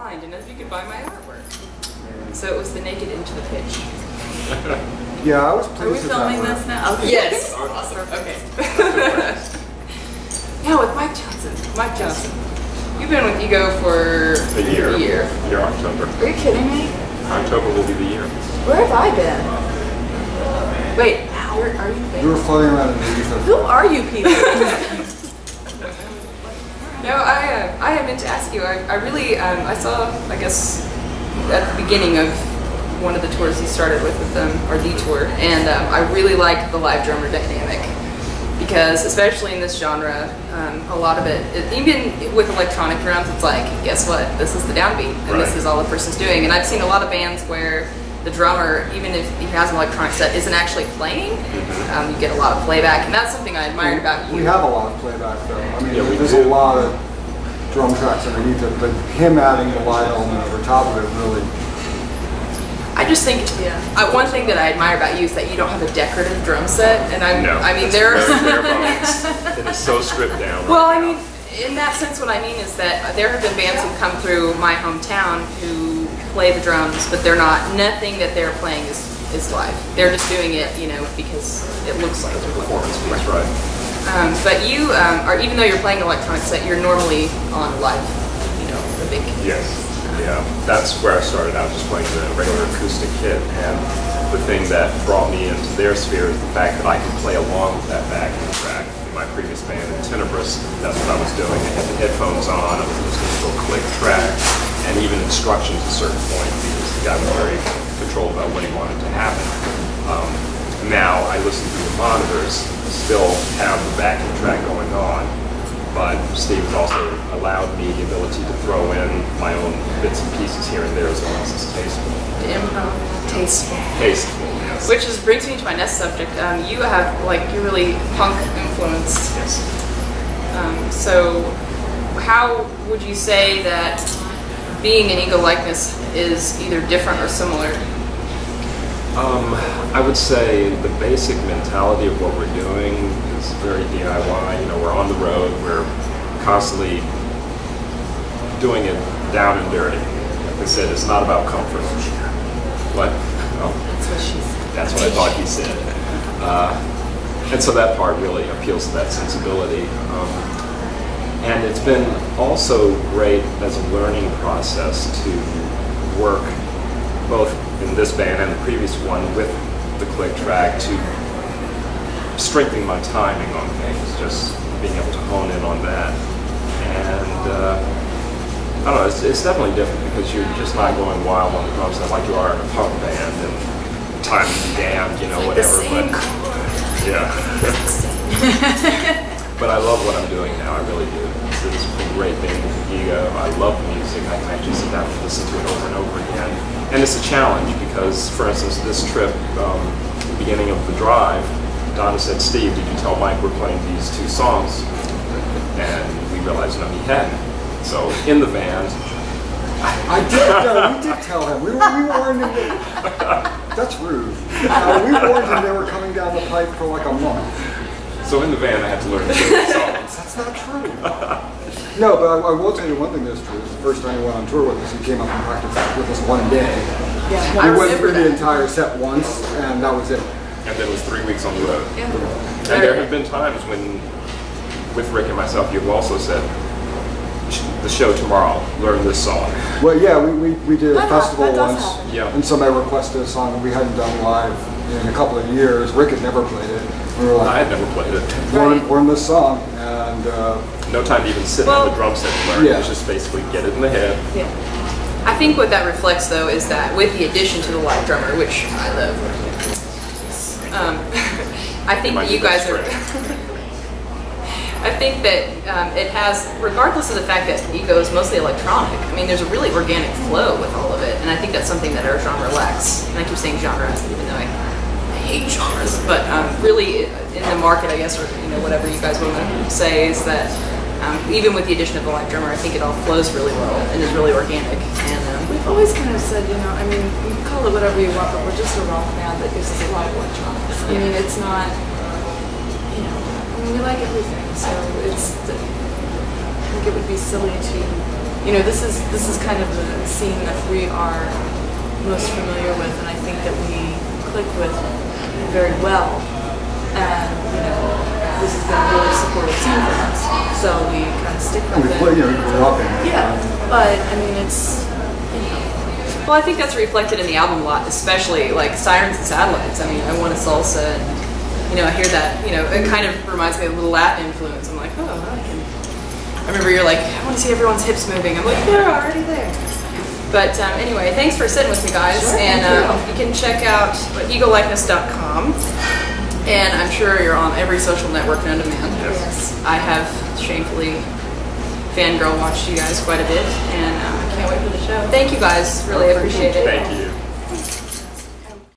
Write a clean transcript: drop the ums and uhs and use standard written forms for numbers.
blind, and as you could buy my artwork. So it was the naked into the pitch. Yeah, I was pleased. Are we filming this now? Okay. Yes. Awesome. Okay. Yeah, with Mike Johnson. Mike Johnson. You've been with Ego for a year. Year October. Are you kidding me? October will be the year. Where have I been? Wait, Are you You were floating around in the ether. Who are you people? no, I meant to ask you. I really, I saw, I guess, at the beginning of one of the tours he started with them, or the tour, and I really liked the live drummer dynamic. Because, especially in this genre, a lot of it, even with electronic drums, it's like, guess what? This is the downbeat, and this is all the person's doing. And I've seen a lot of bands where the drummer, even if he has an electronic set, isn't actually playing. You get a lot of playback, and that's something I admired about you. We have a lot of playback, though. I mean, there's a lot of drum tracks underneath it, but him adding the live element over top of it really... I just think, one thing that I admire about you is that you don't have a decorative drum set, and I mean, there are... It is so stripped down. Well, I mean, in that sense, what I mean is that there have been bands who've come through my hometown who play the drums, but nothing that they're playing is live. They're just doing it, you know, because it looks like it's a performance piece, right? But you are, even though you're playing an electronic set, you're normally on live, you know, the big... Yes. Yeah, that's where I started out, just playing the regular acoustic kit, and the thing that brought me into their sphere is the fact that I could play along with that backing track. In my previous band, in Tenebris, that's what I was doing. I had the headphones on, I was listening to a click track, and even instructions at a certain point, because the guy was very controlled about what he wanted to happen. Now, I listen through the monitors, still have the backing track going on, but Steve has also allowed me the ability to throw in my own bits and pieces here and there as long as it's tasteful. Tasteful. Tasteful, yes. Which brings me to my next subject. You have, you're really punk influenced. Yes. So how would you say that being an Ego likeness is either different or similar? I would say the basic mentality of what we're doing is very DIY. You know, we're on the road, we're constantly doing it down and dirty. Like I said, it's not about comfort. What? Oh, That's what she said. that's what I thought he said. And so that part really appeals to that sensibility. And it's been also great as a learning process to work both in this band and the previous one with the click track to strengthen my timing on things, just being able to hone in on that. And I don't know, it's definitely different because you're just not going wild on the drum set like you are in a punk band and time to be damned, you know, whatever. But yeah. But I love what I'm doing now, I really do. It's a great being with Ego. I love the music. I can actually sit down and listen to it over and over again. And it's a challenge because, for instance, this trip, the beginning of the drive, Donna said, "Steve, did you tell Mike we're playing these two songs?" And we realized, no, he hadn't. So in the band, I did. No, we did tell him. We warned him. That's rude. We warned him they were coming down the pipe for like a month. So in the van, I had to learn to play the songs. That's not true. No, but I will tell you one thing that's true. Is the first time he went on tour with us, he came up and practiced with us one day. Yeah, We went through the entire set once, and that was it. And then it was 3 weeks on the road. Yeah. And there have been times when, with Rick and myself, you've also said, the show tomorrow, learn this song. Well, yeah, we did a festival once, Yeah. and somebody requested a song that we hadn't done live in a couple of years. Rick had never played it. We were like, I had never played it. learn this song, and No time to even sit on the drum set and learn. Yeah. It was just basically get it in the head. Yeah. I think what that reflects, though, is that with the addition to the live drummer, which I love, I think that you guys are... I think that it has, regardless of the fact that Ego is mostly electronic, I mean, there's a really organic flow with all of it, and I think that's something that our genre lacks. And I keep saying genre, even though I hate genres, but really in the market, I guess, or whatever you guys want to say, is that even with the addition of the live drummer, I think it all flows really well and is really organic. And we've always kind of said, I mean, you can call it whatever you want, but we're just a rock band that uses a lot of electronics. I mean, it's not, we like everything, so I think it would be silly to you know, this is kind of the scene that we are most familiar with, and I think that we click with very well. And you know, this has been a really supportive scene for us, so we kind of stick with it. You know, we grew up in it. Yeah, but I mean, it's, you know. Well, I think that's reflected in the album a lot, especially like Sirens and Satellites. I mean, I Want a Salsa, and you know, I hear that, you know, it kind of reminds me of a little Latin influence. I'm like, oh, I remember you're like, I want to see everyone's hips moving. I'm like, they're already there. But anyway, thanks for sitting with me, guys. Sure, and you can check out egolikeness.com. And I'm sure you're on every social network known to man. Yes. I have shamefully fangirl watched you guys quite a bit, and I can't wait for the show. Thank you guys. Really appreciate it. Thank you.